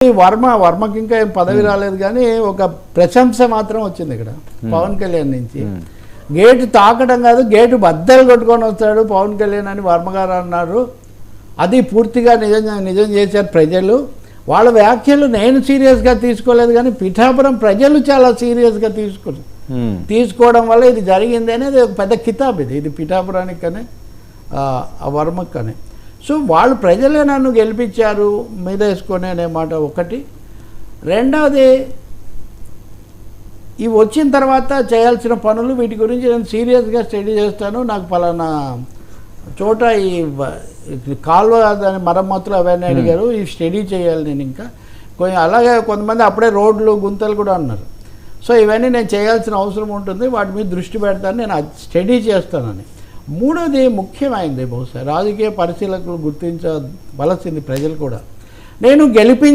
వర్మకి ఇంకా ఏం పదవి రాలేదు కానీ ఒక ప్రశంస మాత్రం వచ్చింది ఇక్కడ పవన్ కళ్యాణ్ నుంచి. గేటు తాకడం కాదు, గేటు బద్దలు కొట్టుకొని వస్తాడు పవన్ కళ్యాణ్ అని వర్మ గారు అన్నారు. అది పూర్తిగా నిజం చేశారు ప్రజలు. వాళ్ళ వ్యాఖ్యలు నేను సీరియస్గా తీసుకోలేదు కానీ పిఠాపురం ప్రజలు చాలా సీరియస్గా తీసుకోవడం వల్ల ఇది జరిగింది అనేది ఒక పెద్ద కితాబ్. ఇది పిఠాపురానికి కానీ వర్మకు కానీ. సో వాళ్ళు ప్రజలే నన్ను గెలిపించారు మీద వేసుకొని అనే మాట ఒకటి. రెండవది, ఇవి వచ్చిన తర్వాత చేయాల్సిన పనులు, వీటి గురించి నేను సీరియస్గా స్టడీ చేస్తాను. నాకు పలానా చోట ఈ కాలువ దాని మరమ్మతులు అవన్నీ అడిగారు, ఈ స్టడీ చేయాలి నేను. ఇంకా అలాగే కొంతమంది అప్పుడే రోడ్లు గుంతలు కూడా అన్నారు. సో ఇవన్నీ నేను చేయాల్సిన అవసరం ఉంటుంది, వాటి మీద దృష్టి పెడతాను, నేను స్టడీ చేస్తానని. మూడోది ముఖ్యమైనది, బహుశా రాజకీయ పరిశీలకులు గుర్తించవలసింది ప్రజలు కూడా. నేను